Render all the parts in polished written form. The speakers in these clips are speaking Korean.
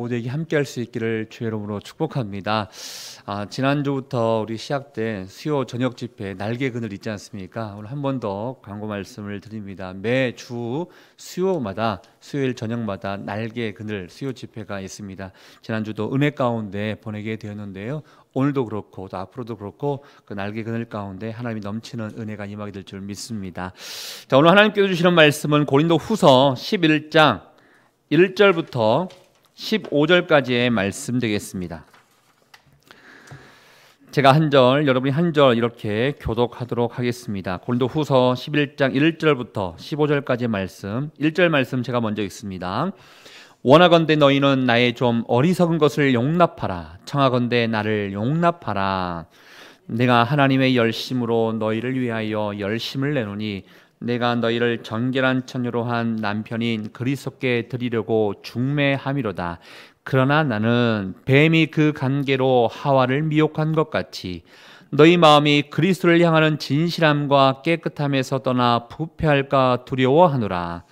모두에게 함께할 수 있기를 주의 이름으로 축복합니다. 지난주부터 우리 시작된 수요 저녁 집회 날개 그늘 있지 않습니까? 오늘 한 번 더 광고 말씀을 드립니다. 매주 수요마다 수요일 저녁마다 날개 그늘 수요 집회가 있습니다. 지난주도 은혜 가운데 보내게 되었는데요. 오늘도 그렇고 또 앞으로도 그렇고 그 날개 그늘 가운데 하나님이 넘치는 은혜가 임하게 될 줄 믿습니다. 자, 오늘 하나님께서 주시는 말씀은 고린도후서 11장 1절부터 15절까지의 말씀 되겠습니다. 제가 한 절, 여러분이 한 절 이렇게 교독하도록 하겠습니다. 고린도후서 11장 1절부터 15절까지의 말씀, 1절 말씀 제가 먼저 읽습니다. 원하건대 너희는 나의 좀 어리석은 것을 용납하라. 청하건대 나를 용납하라. 내가 하나님의 열심으로 너희를 위하여 열심을 내노니 내가 너희를 정결한 처녀로 한 남편인 그리스도께 드리려고 중매함이로다. 그러나 나는 뱀이 그 관계로 하와를 미혹한 것 같이 너희 마음이 그리스도를 향하는 진실함과 깨끗함에서 떠나 부패할까 두려워하노라.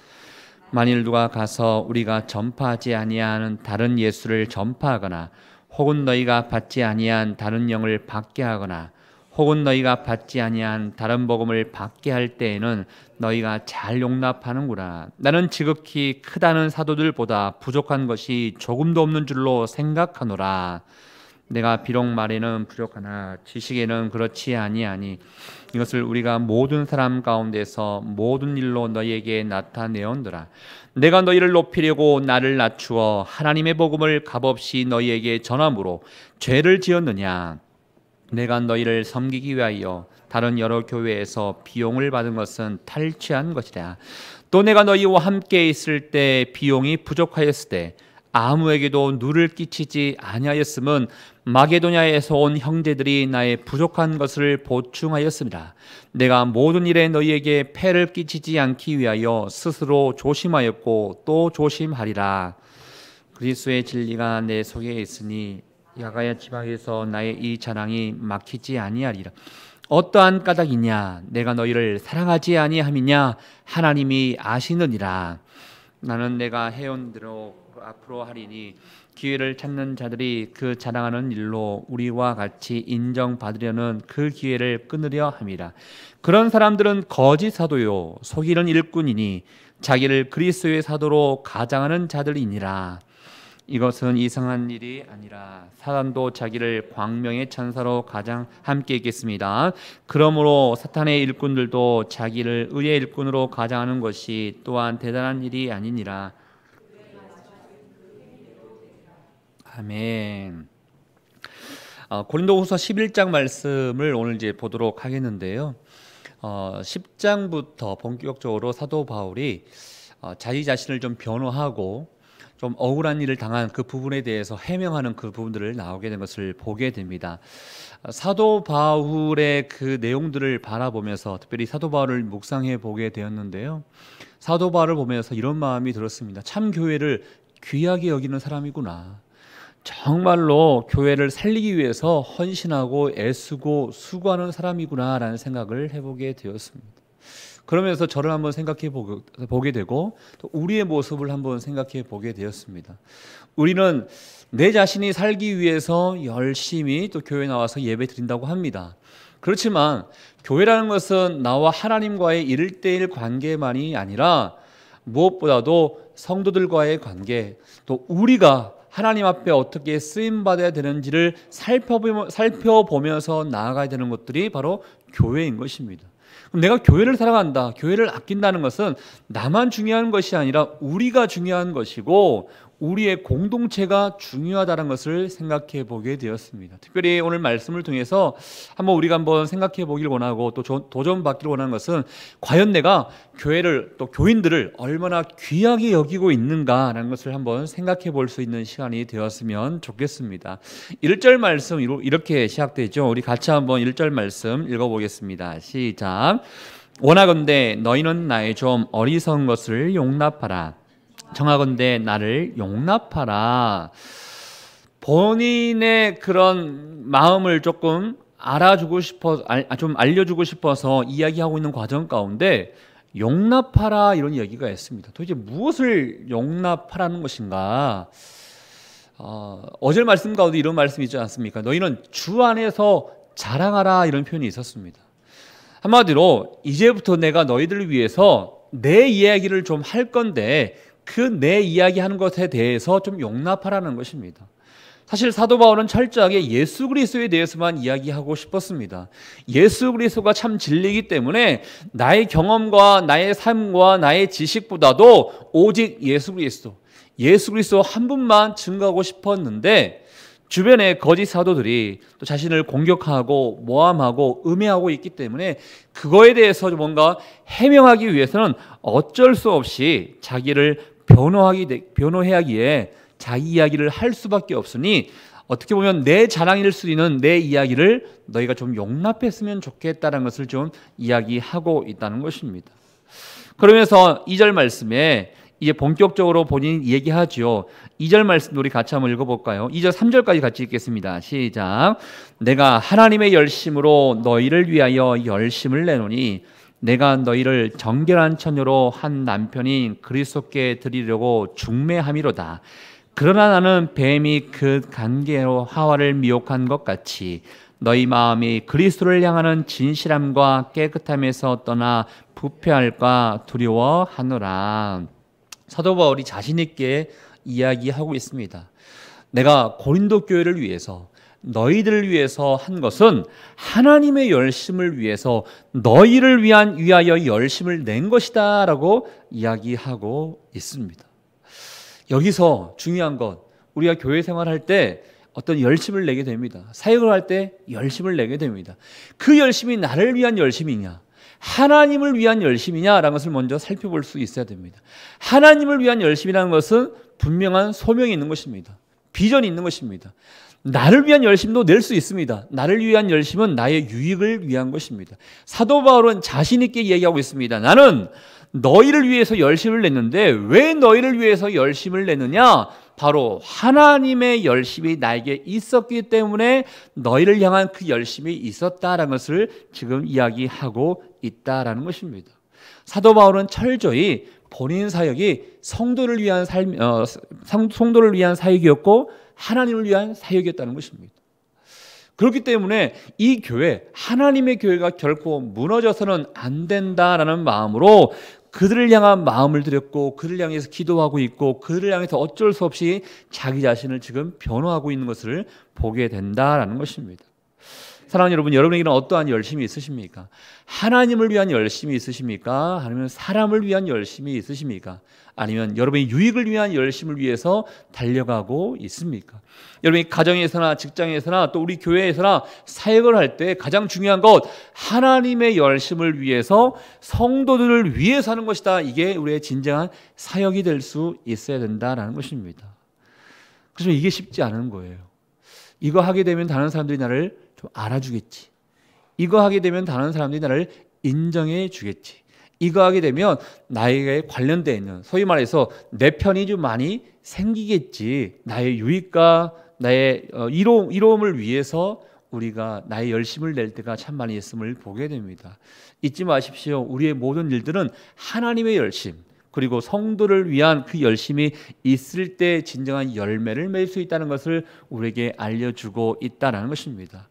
만일 누가 가서 우리가 전파하지 아니하는 다른 예수를 전파하거나 혹은 너희가 받지 아니한 다른 영을 받게 하거나 혹은 너희가 받지 아니한 다른 복음을 받게 할 때에는 너희가 잘 용납하는구나. 나는 지극히 크다는 사도들보다 부족한 것이 조금도 없는 줄로 생각하노라. 내가 비록 말에는 부족하나 지식에는 그렇지 아니하니 이것을 우리가 모든 사람 가운데서 모든 일로 너희에게 나타내온더라. 내가 너희를 높이려고 나를 낮추어 하나님의 복음을 값없이 너희에게 전함으로 죄를 지었느냐. 내가 너희를 섬기기 위하여 다른 여러 교회에서 비용을 받은 것은 탈취한 것이라. 또 내가 너희와 함께 있을 때 비용이 부족하였을 때 아무에게도 누를 끼치지 아니하였음은 마게도냐에서 온 형제들이 나의 부족한 것을 보충하였습니다. 내가 모든 일에 너희에게 폐를 끼치지 않기 위하여 스스로 조심하였고 또 조심하리라. 그리스도의 진리가 내 속에 있으니 야가야 지방에서 나의 이 자랑이 막히지 아니하리라. 어떠한 까닭이냐? 내가 너희를 사랑하지 아니함이냐? 하나님이 아시느니라. 나는 내가 해온 대로 앞으로 하리니 기회를 찾는 자들이 그 자랑하는 일로 우리와 같이 인정받으려는 그 기회를 끊으려 함이라. 그런 사람들은 거짓 사도요 속이는 일꾼이니 자기를 그리스도의 사도로 가장하는 자들이니라. 이것은 이상한 일이 아니라 사단도 자기를 광명의 천사로 가장 함께 있겠습니다. 그러므로 사탄의 일꾼들도 자기를 의의 일꾼으로 가장하는 것이 또한 대단한 일이 아니니라. 아멘. 고린도후서 11장 말씀을 오늘 이제 보도록 하겠는데요. 10장부터 본격적으로 사도 바울이 자기 자신을 좀 변호하고 좀 억울한 일을 당한 그 부분에 대해서 해명하는 그 부분들을 나오게 된 것을 보게 됩니다. 사도 바울의 그 내용들을 바라보면서 특별히 사도 바울을 묵상해 보게 되었는데요. 사도 바울을 보면서 이런 마음이 들었습니다. 참 교회를 귀하게 여기는 사람이구나. 정말로 교회를 살리기 위해서 헌신하고 애쓰고 수고하는 사람이구나라는 생각을 해보게 되었습니다. 그러면서 저를 한번 생각해 보게 되고 또 우리의 모습을 한번 생각해 보게 되었습니다. 우리는 내 자신이 살기 위해서 열심히 또 교회에 나와서 예배 드린다고 합니다. 그렇지만 교회라는 것은 나와 하나님과의 1:1 관계만이 아니라 무엇보다도 성도들과의 관계, 또 우리가 하나님 앞에 어떻게 쓰임받아야 되는지를 살펴보면서 나아가야 되는 것들이 바로 교회인 것입니다. 내가 교회를 사랑한다, 교회를 아낀다는 것은 나만 중요한 것이 아니라 우리가 중요한 것이고 우리의 공동체가 중요하다는 것을 생각해 보게 되었습니다. 특별히 오늘 말씀을 통해서 우리가 생각해 보길 원하고 또 도전받기를 원하는 것은 과연 내가 교회를 또 교인들을 얼마나 귀하게 여기고 있는가라는 것을 한번 생각해 볼 수 있는 시간이 되었으면 좋겠습니다. 1절 말씀 이렇게 시작되죠. 우리 같이 한번 1절 말씀 읽어보겠습니다. 시작. 원하건대 너희는 나의 좀 어리석은 것을 용납하라. 청하건대 나를 용납하라. 본인의 그런 마음을 조금 알려주고 싶어서 이야기하고 있는 과정 가운데 용납하라 이런 얘기가 있습니다. 도대체 무엇을 용납하라는 것인가? 어제 말씀 가운데 이런 말씀이 있지 않습니까? 너희는 주 안에서 자랑하라, 이런 표현이 있었습니다. 한마디로 이제부터 내가 너희들을 위해서 내 이야기를 좀 할 건데 그 내 이야기하는 것에 대해서 좀 용납하라는 것입니다. 사실 사도 바울은 철저하게 예수 그리스도에 대해서만 이야기하고 싶었습니다. 예수 그리스도가 참 진리이기 때문에 나의 경험과 나의 삶과 나의 지식보다도 오직 예수 그리스도 한 분만 증거하고 싶었는데, 주변에 거짓 사도들이 또 자신을 공격하고 모함하고 음해하고 있기 때문에 그거에 대해서 뭔가 해명하기 위해서는 어쩔 수 없이 자기를 변호하기에 자기 이야기를 할 수밖에 없으니, 어떻게 보면 내 자랑일 수 있는 내 이야기를 너희가 좀 용납했으면 좋겠다는 것을 좀 이야기하고 있다는 것입니다. 그러면서 2절 말씀에 이제 본격적으로 본인이 얘기하죠. 2절 말씀 우리 같이 한번 읽어볼까요? 2절 3절까지 같이 읽겠습니다. 시작. 내가 하나님의 열심으로 너희를 위하여 열심을 내노니 내가 너희를 정결한 처녀로 한 남편인 그리스도께 드리려고 중매함이로다. 그러나 나는 뱀이 그 간계로 하와를 미혹한 것 같이 너희 마음이 그리스도를 향하는 진실함과 깨끗함에서 떠나 부패할까 두려워하노라. 사도 바울이 자신 있게 이야기하고 있습니다. 내가 고린도 교회를 위해서, 너희들을 위해서 한 것은 하나님의 열심을 위해서 너희를 위하여 열심을 낸 것이다 라고 이야기하고 있습니다. 여기서 중요한 것, 우리가 교회 생활할 때 어떤 열심을 내게 됩니다. 사역을 할 때 열심을 내게 됩니다. 그 열심이 나를 위한 열심이냐, 하나님을 위한 열심이냐라는 것을 먼저 살펴볼 수 있어야 됩니다. 하나님을 위한 열심이라는 것은 분명한 소명이 있는 것입니다. 비전이 있는 것입니다. 나를 위한 열심도 낼 수 있습니다. 나를 위한 열심은 나의 유익을 위한 것입니다. 사도 바울은 자신 있게 얘기하고 있습니다. 나는 너희를 위해서 열심을 냈는데 왜 너희를 위해서 열심을 냈느냐? 바로 하나님의 열심이 나에게 있었기 때문에 너희를 향한 그 열심이 있었다라는 것을 지금 이야기하고 있다라는 것입니다. 사도 바울은 철저히 본인 사역이 성도를 위한 성도를 위한 사역이었고 하나님을 위한 사역이었다는 것입니다. 그렇기 때문에 이 교회, 하나님의 교회가 결코 무너져서는 안 된다라는 마음으로 그들을 향한 마음을 들였고 그들을 향해서 기도하고 있고 그들을 향해서 어쩔 수 없이 자기 자신을 지금 변호하고 있는 것을 보게 된다라는 것입니다. 사랑하는 여러분, 여러분에게는 어떠한 열심이 있으십니까? 하나님을 위한 열심이 있으십니까? 아니면 사람을 위한 열심이 있으십니까? 아니면 여러분의 유익을 위한 열심을 위해서 달려가고 있습니까? 여러분이 가정에서나 직장에서나 또 우리 교회에서나 사역을 할 때 가장 중요한 것, 하나님의 열심을 위해서 성도들을 위해서 하는 것이다. 이게 우리의 진정한 사역이 될 수 있어야 된다는 것입니다. 그래서 이게 쉽지 않은 거예요. 이거 하게 되면 다른 사람들이 나를 좀 알아주겠지. 이거 하게 되면 다른 사람들이 나를 인정해 주겠지. 이거 하게 되면 나에게 관련되어 있는, 소위 말해서 내 편이 좀 많이 생기겠지. 나의 유익과 나의 이로움을 위해서 우리가 나의 열심을 낼 때가 참 많이 있음을 보게 됩니다. 잊지 마십시오. 우리의 모든 일들은 하나님의 열심, 그리고 성도를 위한 그 열심이 있을 때 진정한 열매를 맺을 수 있다는 것을 우리에게 알려주고 있다는 것입니다.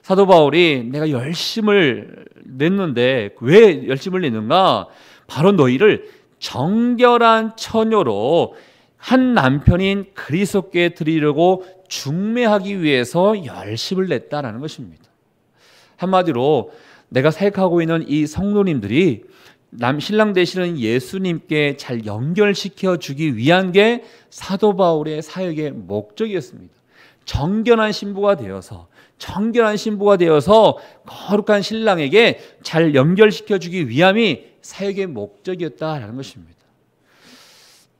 사도 바울이 내가 열심을 냈는데 왜 열심을 냈는가? 바로 너희를 정결한 처녀로 한 남편인 그리스도께 드리려고 중매하기 위해서 열심을 냈다라는 것입니다. 한마디로 내가 사역하고 있는 이 성도님들이 신랑 되시는 예수님께 잘 연결시켜 주기 위한 게 사도 바울의 사역의 목적이었습니다. 정결한 신부가 되어서 거룩한 신랑에게 잘 연결시켜 주기 위함이 사역의 목적이었다라는 것입니다.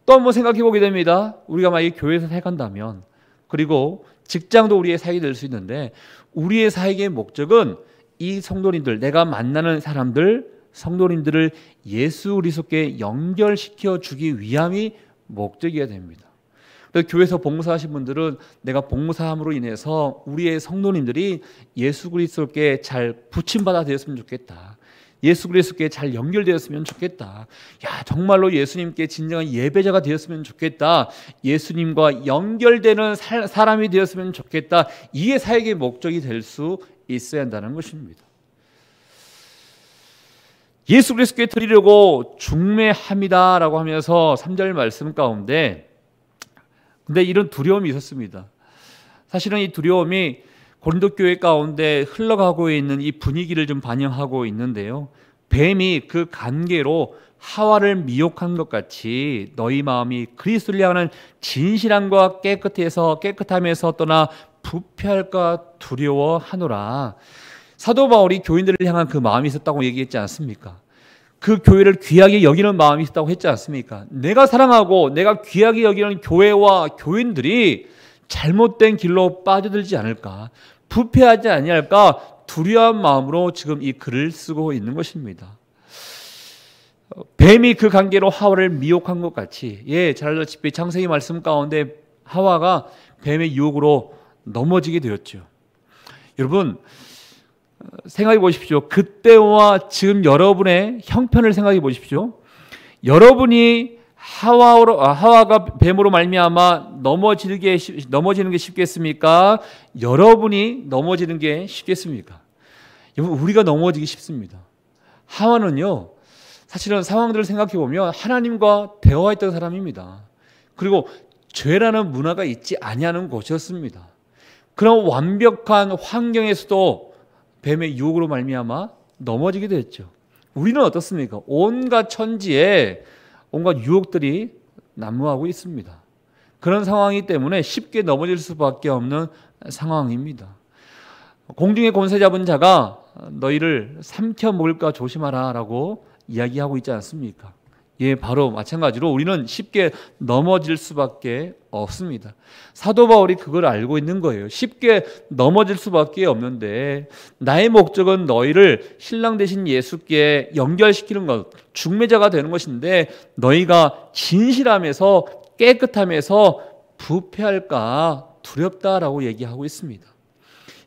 또 한번 생각해 보게 됩니다. 우리가 만약에 교회에서 사역한다면, 그리고 직장도 우리의 사역이 될 수 있는데, 우리의 사역의 목적은 이 성도님들, 내가 만나는 성도님들을 예수 그리스도께 연결시켜 주기 위함이 목적이어야 됩니다. 그래서 교회에서 봉사하신 분들은 내가 봉사함으로 인해서 우리의 성도님들이 예수 그리스도께 잘 부침받아 되었으면 좋겠다. 예수 그리스도께 잘 연결되었으면 좋겠다. 야, 정말로 예수님께 진정한 예배자가 되었으면 좋겠다. 예수님과 연결되는 사람이 되었으면 좋겠다. 이게 사역의 목적이 될 수 있어야 한다는 것입니다. 예수 그리스도께 드리려고 중매합니다라고 하면서 3절 말씀 가운데 근데 이런 두려움이 있었습니다. 사실은 이 두려움이 고린도 교회 가운데 흘러가고 있는 이 분위기를 좀 반영하고 있는데요. 뱀이 그 간계로 하와를 미혹한 것 같이 너희 마음이 그리스도를 향하는 진실함과 깨끗함에서 떠나 부패할까 두려워하노라. 사도 바울이 교인들을 향한 그 마음이 있었다고 얘기했지 않습니까? 그 교회를 귀하게 여기는 마음이 있었다고 했지 않습니까? 내가 사랑하고 내가 귀하게 여기는 교회와 교인들이 잘못된 길로 빠져들지 않을까, 부패하지 아니할까 두려운 마음으로 지금 이 글을 쓰고 있는 것입니다. 뱀이 그 관계로 하와를 미혹한 것 같이, 잘 알다시피 창세기 말씀 가운데 하와가 뱀의 유혹으로 넘어지게 되었죠. 여러분 생각해 보십시오. 그때와 지금 여러분의 형편을 생각해 보십시오. 여러분이 하와가 뱀으로 말미암아 넘어지는 게 쉽겠습니까? 여러분이 넘어지는 게 쉽겠습니까? 여러분, 우리가 넘어지기 쉽습니다. 하와는요, 사실은 상황들을 생각해 보면 하나님과 대화했던 사람입니다. 그리고 죄라는 문화가 있지 아니하는 곳이었습니다. 그런 완벽한 환경에서도 뱀의 유혹으로 말미암아 넘어지게 됐죠. 우리는 어떻습니까? 온갖 천지에 온갖 유혹들이 난무하고 있습니다. 그런 상황이기 때문에 쉽게 넘어질 수밖에 없는 상황입니다. 공중의 권세 잡은 자가 너희를 삼켜 먹을까 조심하라 라고 이야기하고 있지 않습니까? 바로 마찬가지로 우리는 쉽게 넘어질 수밖에 없습니다. 사도 바울이 그걸 알고 있는 거예요. 쉽게 넘어질 수밖에 없는데 나의 목적은 너희를 신랑 되신 예수께 연결시키는 것, 중매자가 되는 것인데 너희가 진실함에서 깨끗함에서 부패할까 두렵다라고 얘기하고 있습니다.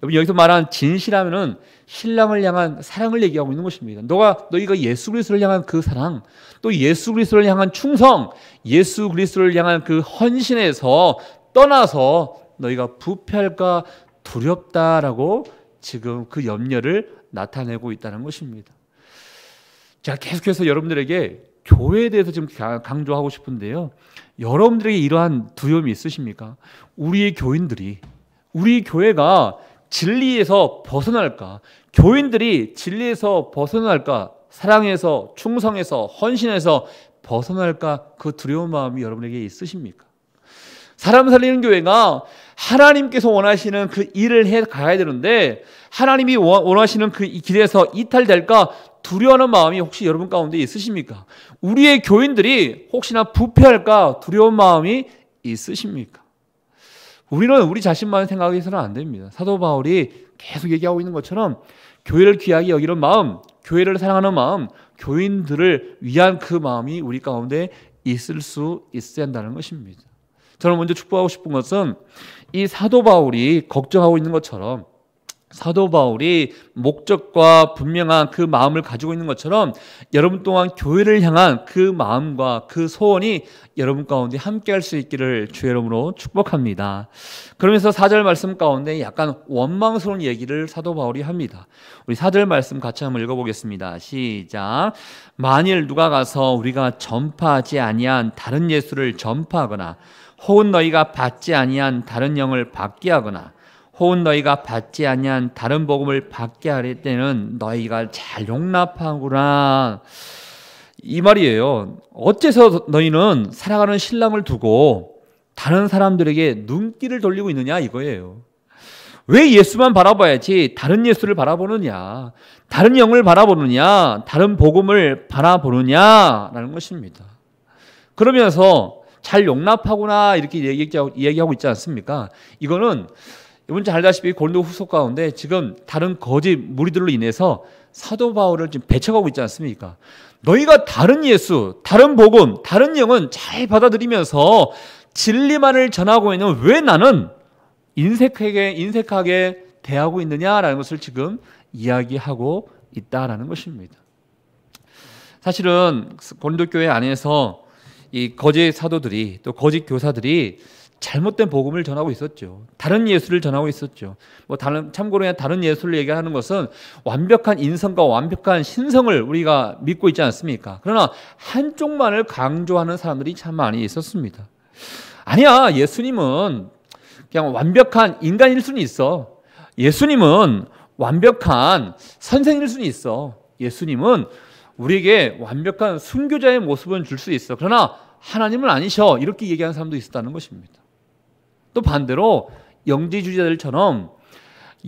여러분, 여기서 말한 진실함은 신랑을 향한 사랑을 얘기하고 있는 것입니다. 너희가 예수 그리스도를 향한 그 사랑, 또 예수 그리스도를 향한 충성, 예수 그리스도를 향한 그 헌신에서 떠나서 너희가 부패할까 두렵다라고 지금 그 염려를 나타내고 있다는 것입니다. 제가 계속해서 여러분들에게 교회에 대해서 좀 강조하고 싶은데요. 여러분들에게 이러한 두려움이 있으십니까? 우리 교회가 진리에서 벗어날까? 교인들이 진리에서 벗어날까? 사랑에서, 충성에서, 헌신에서 벗어날까? 그 두려운 마음이 여러분에게 있으십니까? 사람 살리는 교회가 하나님께서 원하시는 그 일을 해 가야 되는데 하나님이 원하시는 그 길에서 이탈될까 두려워하는 마음이 혹시 여러분 가운데 있으십니까? 우리의 교인들이 혹시나 부패할까 두려운 마음이 있으십니까? 우리는 우리 자신만 생각해서는 안 됩니다. 사도 바울이 계속 얘기하고 있는 것처럼 교회를 귀하게 여기는 마음, 교회를 사랑하는 마음, 교인들을 위한 그 마음이 우리 가운데 있을 수 있어야 한다는 것입니다. 저는 먼저 축복하고 싶은 것은 이 사도 바울이 걱정하고 있는 것처럼 사도 바울이 목적과 분명한 그 마음을 가지고 있는 것처럼 여러분 또한 교회를 향한 그 마음과 그 소원이 여러분 가운데 함께 할 수 있기를 주의 이름으로 축복합니다. 그러면서 4절 말씀 가운데 약간 원망스러운 얘기를 사도 바울이 합니다. 우리 4절 말씀 같이 한번 읽어보겠습니다. 시작. 만일 누가 가서 우리가 전파하지 아니한 다른 예수를 전파하거나 혹은 너희가 받지 아니한 다른 영을 받게 하거나 혹은 너희가 받지 아니한 다른 복음을 받게 하릴 때는 너희가 잘 용납하구나. 이 말이에요. 어째서 너희는 사랑하는 신랑을 두고 다른 사람들에게 눈길을 돌리고 있느냐 이거예요. 왜 예수만 바라봐야지 다른 예수를 바라보느냐, 다른 영을 바라보느냐, 다른 복음을 바라보느냐라는 것입니다. 그러면서 잘 용납하구나 이렇게 얘기하고 있지 않습니까? 이거는 여러분 잘 알다시피 고린도 후서 가운데 지금 다른 거짓 무리들로 인해서 사도 바울을 지금 배척하고 있지 않습니까? 너희가 다른 예수, 다른 복음, 다른 영은 잘 받아들이면서 진리만을 전하고 있는 왜 나는 인색하게 대하고 있느냐라는 것을 지금 이야기하고 있다라는 것입니다. 사실은 고린도 교회 안에서 이 거짓 사도들이 또 거짓 교사들이 잘못된 복음을 전하고 있었죠. 다른 예수를 전하고 있었죠. 참고로 다른 예수를 얘기하는 것은 완벽한 인성과 완벽한 신성을 우리가 믿고 있지 않습니까? 그러나 한쪽만을 강조하는 사람들이 참 많이 있었습니다. 아니야, 예수님은 그냥 완벽한 인간일 수는 있어. 예수님은 완벽한 선생일 수는 있어. 예수님은 우리에게 완벽한 순교자의 모습은 줄 수 있어. 그러나 하나님은 아니셔. 이렇게 얘기하는 사람도 있었다는 것입니다. 또 반대로 영지주의자들처럼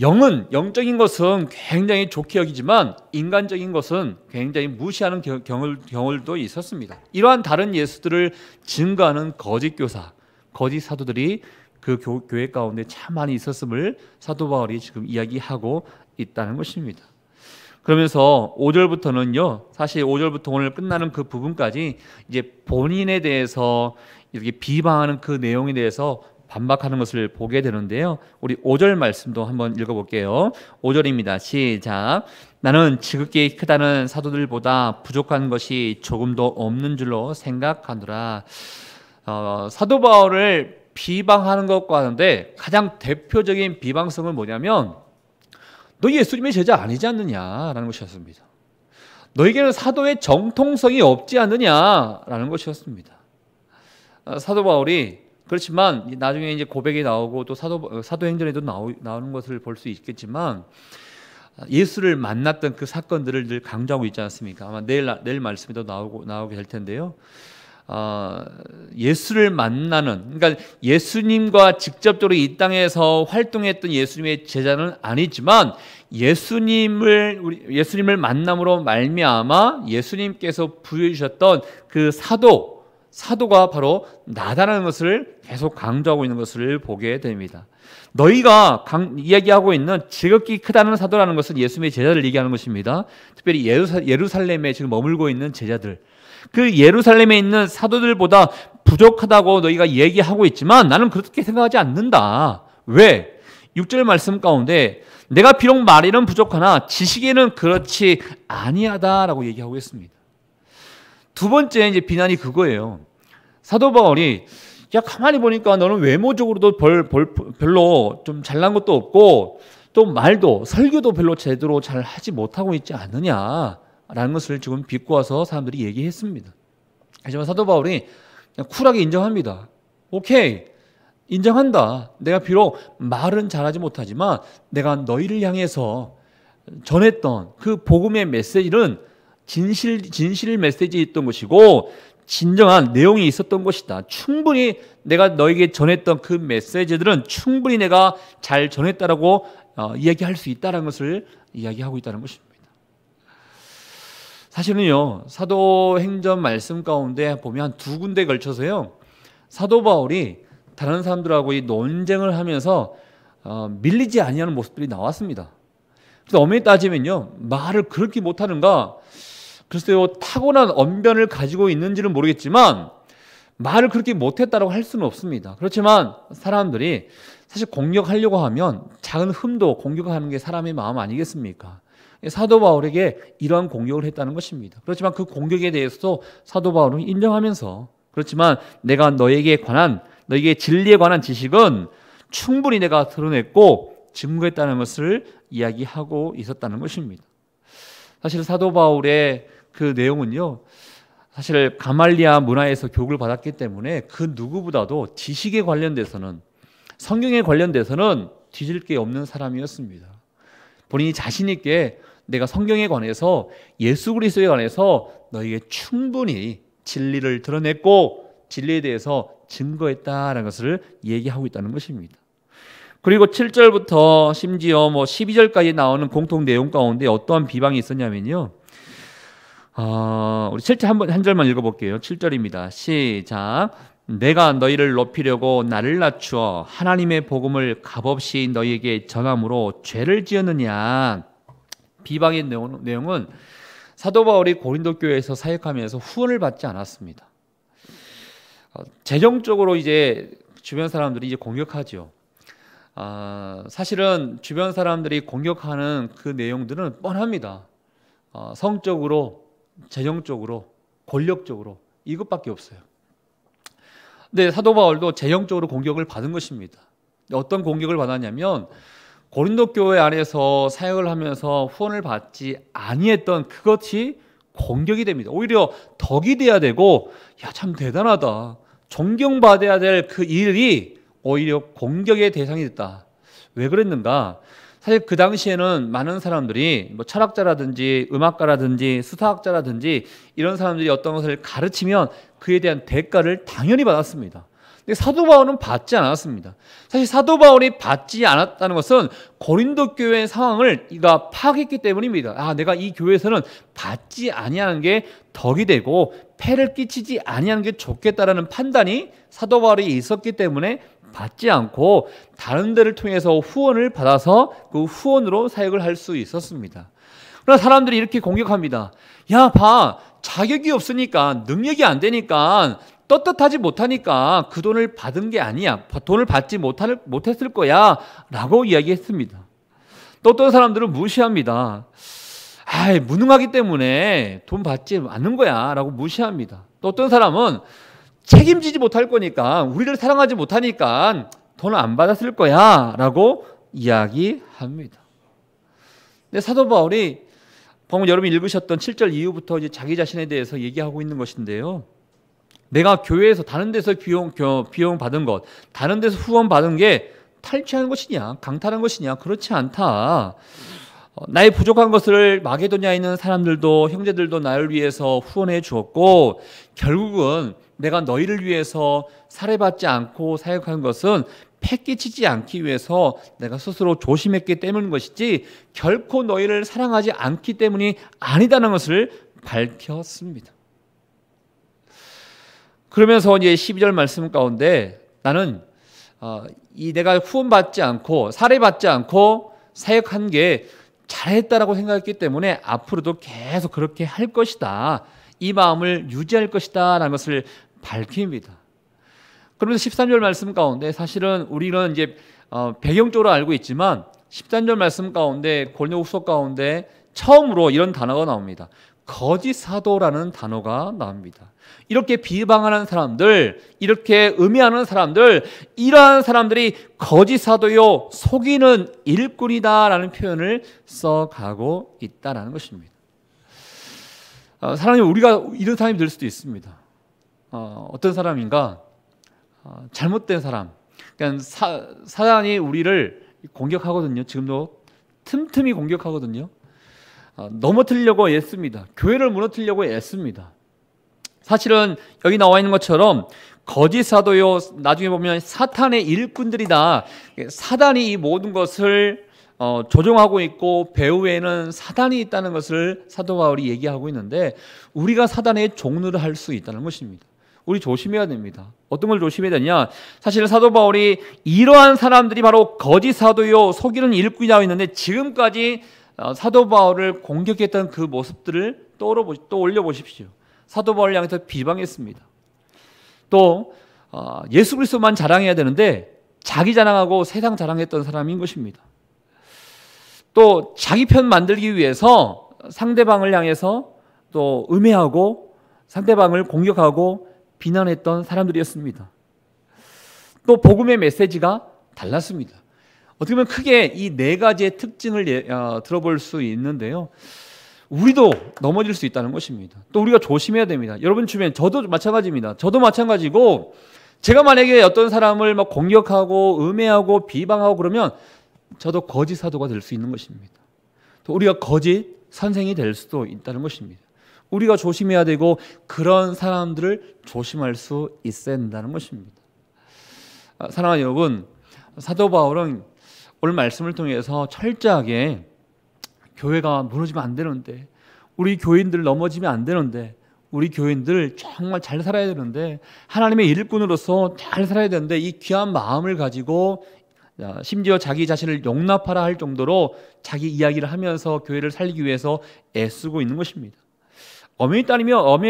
영적인 것은 굉장히 좋게 여기지만 인간적인 것은 굉장히 무시하는 경우도 있었습니다. 이러한 다른 예수들을 증거하는 거짓 교사, 거짓 사도들이 그 교회 가운데 참 많이 있었음을 사도 바울이 지금 이야기하고 있다는 것입니다. 그러면서 5절부터는요, 사실 5절부터 오늘 끝나는 그 부분까지 이제 본인에 대해서 이렇게 비방하는 그 내용에 대해서 반박하는 것을 보게 되는데요. 우리 5절 말씀도 한번 읽어볼게요. 5절입니다. 시작. 나는 지극히 크다는 사도들보다 부족한 것이 조금도 없는 줄로 생각하노라. 사도 바울을 비방하는 것과 하는데 가장 대표적인 비방성은 뭐냐면 너 예수님의 제자 아니지 않느냐라는 것이었습니다. 너에게는 사도의 정통성이 없지 않느냐라는 것이었습니다. 사도 바울이 그렇지만 나중에 이제 고백이 나오고 또 사도행전에도 나오는 것을 볼 수 있겠지만 예수를 만났던 그 사건들을 늘 강조하고 있지 않습니까? 아마 내일 말씀에도 나오게 될 텐데요. 예수를 만나는, 그러니까 예수님과 직접적으로 이 땅에서 활동했던 예수님의 제자는 아니지만 예수님을 만남으로 말미암아 예수님께서 부여해 주셨던 그 사도가 바로 나다라는 것을 계속 강조하고 있는 것을 보게 됩니다. 너희가 이야기하고 있는 지극히 크다는 사도라는 것은 예수님의 제자를 얘기하는 것입니다. 특별히 예루살렘에 지금 머물고 있는 제자들, 그 예루살렘에 있는 사도들보다 부족하다고 너희가 얘기하고 있지만 나는 그렇게 생각하지 않는다. 왜? 6절 말씀 가운데 내가 비록 말에는 부족하나 지식에는 그렇지 아니하다라고 얘기하고 있습니다. 두 번째 이제 비난이 그거예요. 사도 바울이 야 가만히 보니까 너는 외모적으로도 별로 좀 잘난 것도 없고 또 말도 설교도 별로 제대로 잘 하지 못하고 있지 않느냐라는 것을 지금 비꼬아서 사람들이 얘기했습니다. 하지만 사도 바울이 그냥 쿨하게 인정합니다. 오케이, 인정한다. 내가 비록 말은 잘하지 못하지만 내가 너희를 향해서 전했던 그 복음의 메시지는 진실 메시지였던 것이고 진정한 내용이 있었던 것이다. 충분히 내가 너에게 전했던 그 메시지들은 충분히 내가 잘 전했다라고 이야기할 수 있다는 것을 이야기하고 있다는 것입니다. 사실은요, 사도행전 말씀 가운데 보면 두 군데에 걸쳐서요, 사도 바울이 다른 사람들하고 이 논쟁을 하면서 밀리지 아니하는 모습들이 나왔습니다. 그래서 엄연히 따지면요, 말을 그렇게 못하는가, 글쎄요, 타고난 언변을 가지고 있는지는 모르겠지만 말을 그렇게 못했다고 할 수는 없습니다. 그렇지만 사람들이 사실 공격하려고 하면 작은 흠도 공격하는 게 사람의 마음 아니겠습니까? 사도 바울에게 이러한 공격을 했다는 것입니다. 그렇지만 그 공격에 대해서도 사도 바울은 인정하면서, 그렇지만 내가 너에게 진리에 관한 지식은 충분히 내가 드러냈고 증거했다는 것을 이야기하고 있었다는 것입니다. 사실 사도 바울의 그 내용은요, 사실 가말리아 문화에서 교육을 받았기 때문에 그 누구보다도 지식에 관련돼서는, 성경에 관련돼서는 뒤질 게 없는 사람이었습니다. 본인이 자신 있게 내가 성경에 관해서, 예수 그리스도에 관해서 너에게 충분히 진리를 드러냈고 진리에 대해서 증거했다라는 것을 얘기하고 있다는 것입니다. 그리고 7절부터 심지어 12절까지 나오는 공통 내용 가운데 어떠한 비방이 있었냐면요, 우리 7절 한 절만 읽어볼게요. 7절입니다. 시작. 내가 너희를 높이려고 나를 낮추어 하나님의 복음을 값없이 너희에게 전함으로 죄를 지었느냐. 비방의 내용은 사도 바울이 고린도 교회에서 사역하면서 후원을 받지 않았습니다. 재정적으로 이제 주변 사람들이 이제 공격하죠. 사실은 주변 사람들이 공격하는 그 내용들은 뻔합니다. 성적으로 재정적으로, 권력적으로 이것밖에 없어요. 근데 사도 바울도 재정적으로 공격을 받은 것입니다. 어떤 공격을 받았냐면 고린도 교회 안에서 사역을 하면서 후원을 받지 아니했던 그것이 공격이 됩니다. 오히려 덕이 돼야 되고, 야, 참 대단하다, 존경받아야 될 그 일이 오히려 공격의 대상이 됐다. 왜 그랬는가? 사실 그 당시에는 많은 사람들이 뭐 철학자라든지 음악가라든지 수사학자라든지 이런 사람들이 어떤 것을 가르치면 그에 대한 대가를 당연히 받았습니다. 근데 사도 바울은 받지 않았습니다. 사실 사도 바울이 받지 않았다는 것은 고린도 교회의 상황을 이가 파악했기 때문입니다. 아, 내가 이 교회에서는 받지 아니하는 게 덕이 되고 폐를 끼치지 아니하는 게 좋겠다라는 판단이 사도 바울이 있었기 때문에 받지 않고 다른 데를 통해서 후원을 받아서 그 후원으로 사역을 할 수 있었습니다. 그러나 사람들이 이렇게 공격합니다. 야, 봐, 자격이 없으니까, 능력이 안 되니까, 떳떳하지 못하니까 그 돈을 받은 게 아니야, 돈을 받지 못했을 거야 라고 이야기했습니다. 또 어떤 사람들은 무시합니다. 아이, 무능하기 때문에 돈 받지 않는 거야 라고 무시합니다. 또 어떤 사람은 책임지지 못할 거니까, 우리를 사랑하지 못하니까 돈을 안 받았을 거야 라고 이야기합니다. 근데 사도 바울이 방금 여러분이 읽으셨던 7절 이후부터 이제 자기 자신에 대해서 얘기하고 있는 것인데요, 내가 교회에서 다른 데서 비용 받은 것, 다른 데서 후원 받은 게 탈취하는 것이냐, 강탈한 것이냐? 그렇지 않다. 나의 부족한 것을 마게도냐에 있는 사람들도, 형제들도 나를 위해서 후원해 주었고, 결국은 내가 너희를 위해서 살해받지 않고 사역한 것은 패끼치지 않기 위해서 내가 스스로 조심했기 때문인 것이지 결코 너희를 사랑하지 않기 때문이 아니다는 것을 밝혔습니다. 그러면서 이제 12절 말씀 가운데 나는 내가 후원받지 않고 살해받지 않고 사역한 게 잘했다라고 생각했기 때문에 앞으로도 계속 그렇게 할 것이다, 이 마음을 유지할 것이다 라는 것을 밝힙니다. 그러면서 13절 말씀 가운데 사실은 우리는 이제 배경적으로 알고 있지만 13절 말씀 가운데 고린도후서 가운데 처음으로 이런 단어가 나옵니다. 거짓 사도라는 단어가 나옵니다. 이렇게 비방하는 사람들, 이렇게 음해하는 사람들, 이러한 사람들이 거짓 사도요, 속이는 일꾼이다라는 표현을 써가고 있다라는 것입니다. 사랑하님, 우리가 이런 사람이 될 수도 있습니다. 어떤 사람인가? 잘못된 사람. 그러니까 사단이 우리를 공격하거든요. 지금도 틈틈이 공격하거든요. 넘어뜨리려고 애씁니다. 교회를 무너뜨리려고 애씁니다. 사실은 여기 나와 있는 것처럼 거짓 사도요, 나중에 보면 사탄의 일꾼들이다. 사단이 이 모든 것을 조종하고 있고 배후에는 사단이 있다는 것을 사도 바울이 얘기하고 있는데, 우리가 사단의 종로를 할 수 있다는 것입니다. 우리 조심해야 됩니다. 어떤 걸 조심해야 되냐? 사실 사도 바울이 이러한 사람들이 바로 거짓 사도요, 속이는 일꾼이라고 했는데, 지금까지 사도 바울을 공격했던 그 모습들을 떠올려 보십시오. 사도 바울을 향해서 비방했습니다. 또 예수 그리스도만 자랑해야 되는데 자기 자랑하고 세상 자랑했던 사람인 것입니다. 또 자기 편 만들기 위해서 상대방을 향해서 또 음해하고 상대방을 공격하고 비난했던 사람들이었습니다. 또 복음의 메시지가 달랐습니다. 어떻게 보면 크게 이 네 가지의 특징을 들어볼 수 있는데요, 우리도 넘어질 수 있다는 것입니다. 또 우리가 조심해야 됩니다. 여러분 주변, 저도 마찬가지입니다. 저도 마찬가지고, 제가 만약에 어떤 사람을 막 공격하고 음해하고 비방하고 그러면 저도 거짓 사도가 될 수 있는 것입니다. 또 우리가 거짓 선생이 될 수도 있다는 것입니다. 우리가 조심해야 되고 그런 사람들을 조심할 수 있어야 된다는 것입니다. 사랑하는 여러분, 사도 바울은 오늘 말씀을 통해서 철저하게 교회가 무너지면 안 되는데, 우리 교인들 넘어지면 안 되는데, 우리 교인들 정말 잘 살아야 되는데, 하나님의 일꾼으로서 잘 살아야 되는데, 이 귀한 마음을 가지고 심지어 자기 자신을 용납하라 할 정도로 자기 이야기를 하면서 교회를 살리기 위해서 애쓰고 있는 것입니다. 엄연히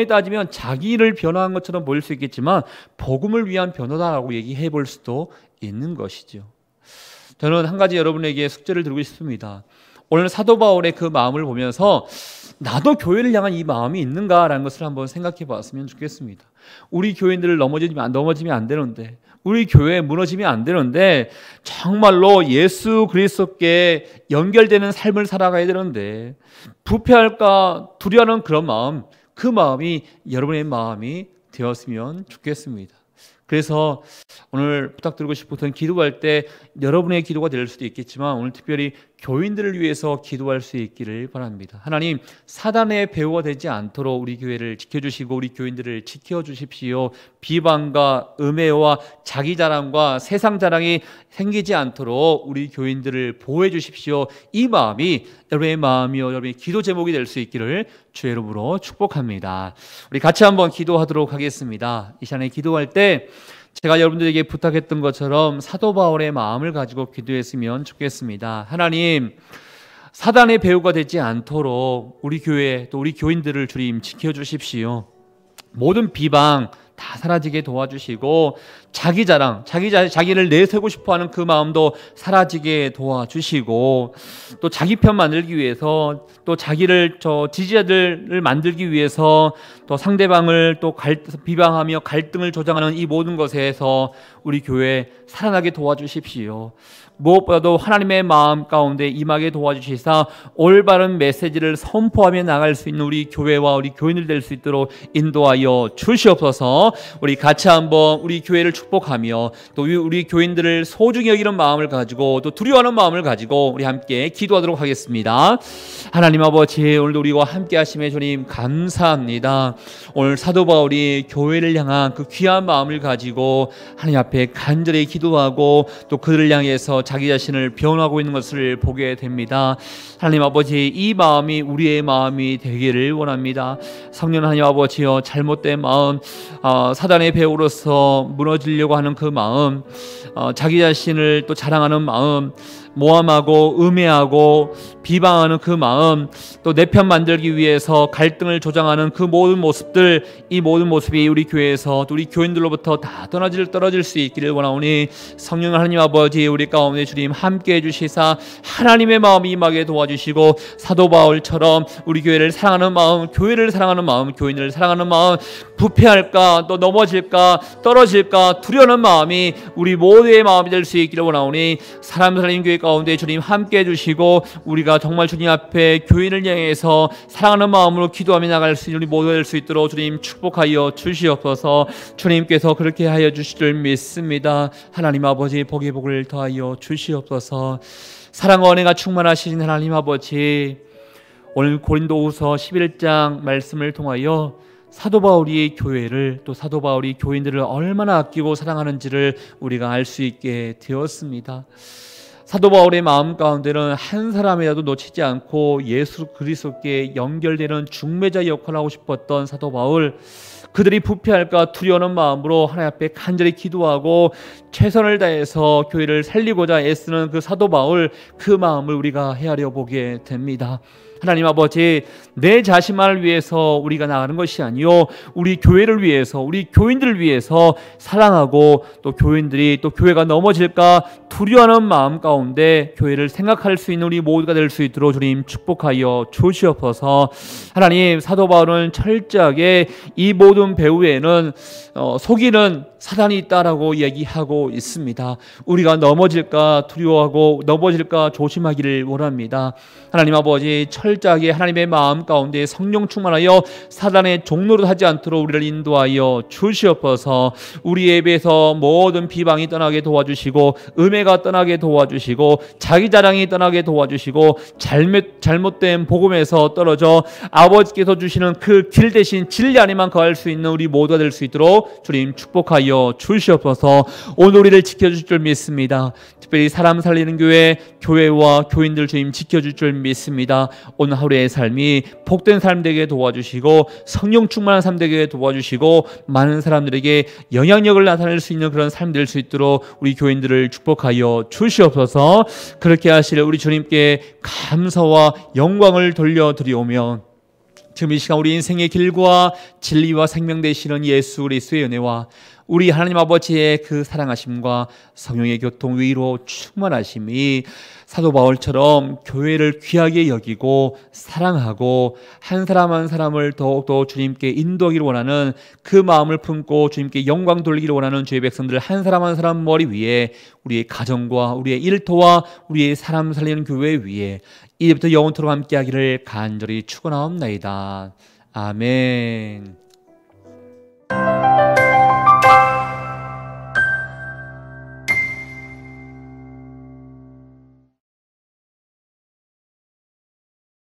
따지면 자기를 변화한 것처럼 보일 수 있겠지만 복음을 위한 변호다라고 얘기해 볼 수도 있는 것이죠. 저는 한 가지 여러분에게 숙제를 드리고 싶습니다. 오늘 사도 바울의 그 마음을 보면서 나도 교회를 향한 이 마음이 있는가라는 것을 한번 생각해 봤으면 좋겠습니다. 우리 교인들을 넘어지면 안 되는데, 우리 교회 무너지면 안 되는데, 정말로 예수 그리스도께 연결되는 삶을 살아가야 되는데, 부패할까 두려워하는 그런 마음, 그 마음이 여러분의 마음이 되었으면 좋겠습니다. 그래서 오늘 부탁드리고 싶은 것은, 기도할 때 여러분의 기도가 될 수도 있겠지만 오늘 특별히 교인들을 위해서 기도할 수 있기를 바랍니다. 하나님, 사단의 배후가 되지 않도록 우리 교회를 지켜주시고 우리 교인들을 지켜주십시오. 비방과 음해와 자기 자랑과 세상 자랑이 생기지 않도록 우리 교인들을 보호해 주십시오. 이 마음이 여러분의 마음이요, 여러분의 기도 제목이 될 수 있기를 주의 이름으로 축복합니다. 우리 같이 한번 기도하도록 하겠습니다. 이 시간에 기도할 때 제가 여러분들에게 부탁했던 것처럼 사도 바울의 마음을 가지고 기도했으면 좋겠습니다. 하나님, 사단의 배후가 되지 않도록 우리 교회 또 우리 교인들을 주님 지켜주십시오. 모든 비방 다 사라지게 도와주시고 자기 자랑, 자기를 내세우고 싶어하는 그 마음도 사라지게 도와주시고, 또 자기 편 만들기 위해서, 또 자기를 지지자들을 만들기 위해서 또 상대방을 또 비방하며 갈등을 조장하는 이 모든 것에서 우리 교회 살아나게 도와주십시오. 무엇보다도 하나님의 마음 가운데 임하게 도와주시사 올바른 메시지를 선포하며 나갈 수 있는 우리 교회와 우리 교인들 될 수 있도록 인도하여 주시옵소서. 우리 같이 한번 우리 교회를 축복하며 또 우리 교인들을 소중히 여기는 마음을 가지고 또 두려워하는 마음을 가지고 우리 함께 기도하도록 하겠습니다. 하나님 아버지, 오늘도 우리와 함께 하심에 주님 감사합니다. 오늘 사도 바울이 교회를 향한 그 귀한 마음을 가지고 하나님 앞에 간절히 기도하고 또 그들을 향해서 자기 자신을 변호하고 있는 것을 보게 됩니다. 하나님 아버지, 이 마음이 우리의 마음이 되기를 원합니다. 성령 하나님 아버지여, 잘못된 마음, 사단의 배후로서 무너지려고 하는 그 마음, 자기 자신을 또 자랑하는 마음, 모함하고 음해하고 비방하는 그 마음, 또 내 편 만들기 위해서 갈등을 조장하는 그 모든 모습들, 이 모든 모습이 우리 교회에서 또 우리 교인들로부터 다 떨어질 수 있기를 원하오니 성령 하나님 아버지, 우리 가운데 주님 함께 해주시사 하나님의 마음이 임하게 도와주시고 사도 바울처럼 우리 교회를 사랑하는 마음, 교회를 사랑하는 마음, 교인을 사랑하는 마음, 부패할까 또 넘어질까 떨어질까 두려워하는 마음이 우리 모두의 마음이 될 수 있기를 원하오니 사람님 교회 가운데 주님 함께 해주시고 우리가 정말 주님 앞에 교인을 향해서 사랑하는 마음으로 기도하며 나갈 수 있는 우리 모두 될 수 있도록 주님 축복하여 주시옵소서. 주님께서 그렇게 하여 주실 줄 믿습니다. 하나님 아버지, 복의 복을 더하여 주시옵소서. 사랑과 은혜가 충만하신 하나님 아버지, 오늘 고린도후서 11장 말씀을 통하여 사도 바울이 교회를 또 사도 바울이 교인들을 얼마나 아끼고 사랑하는지를 우리가 알 수 있게 되었습니다. 사도 바울의 마음 가운데는 한 사람이라도 놓치지 않고 예수 그리스도께 연결되는 중매자 역할을 하고 싶었던 사도 바울, 그들이 부패할까 두려워하는 마음으로 하나님 앞에 간절히 기도하고 최선을 다해서 교회를 살리고자 애쓰는 그 사도 바울, 그 마음을 우리가 헤아려 보게 됩니다. 하나님 아버지, 내 자신만을 위해서 우리가 나가는 것이 아니요, 우리 교회를 위해서, 우리 교인들을 위해서 사랑하고 또 교인들이 또 교회가 넘어질까 두려워하는 마음 가운데 교회를 생각할 수 있는 우리 모두가 될 수 있도록 주님 축복하여 주시옵소서. 하나님, 사도 바울은 철저하게 이 모든 배후에는 속이는 사단이 있다라고 얘기하고 있습니다. 우리가 넘어질까 두려워하고 넘어질까 조심하기를 원합니다. 하나님 아버지, 철저하게 하나님의 마음 가운데 성령 충만하여 사단의 종로를 하지 않도록 우리를 인도하여 주시옵소서. 우리 예배에서 모든 비방이 떠나게 도와주시고 음해가 떠나게 도와주시고 자기 자랑이 떠나게 도와주시고 잘못된 복음에서 떨어져 아버지께서 주시는 그 길 대신 진리 안에만 거할 수 있는 우리 모두가 될 수 있도록 주님 축복하여 주시옵소서. 오늘 우리를 지켜주실 줄 믿습니다. 특별히 사람 살리는 교회와 교인들 주님 지켜줄 줄 믿습니다. 오늘 하루의 삶이 복된 삶 되게 도와주시고 성령 충만한 삶 되게 도와주시고 많은 사람들에게 영향력을 나타낼 수 있는 그런 삶 될 수 있도록 우리 교인들을 축복하여 주시옵소서. 그렇게 하시려 우리 주님께 감사와 영광을 돌려드리오며 지금 이 시간 우리 인생의 길과 진리와 생명 되시는 예수 그리스도의 은혜와 우리 하나님 아버지의 그 사랑하심과 성령의 교통 위로 충만하심이 사도 바울처럼 교회를 귀하게 여기고 사랑하고 한 사람 한 사람을 더욱더 주님께 인도하기를 원하는 그 마음을 품고 주님께 영광 돌리기를 원하는 주의 백성들 한 사람 한 사람 머리 위에 우리의 가정과 우리의 일터와 우리의 사람 살리는 교회 위에 이제부터 영원토록 함께하기를 간절히 축원하옵나이다. 아멘.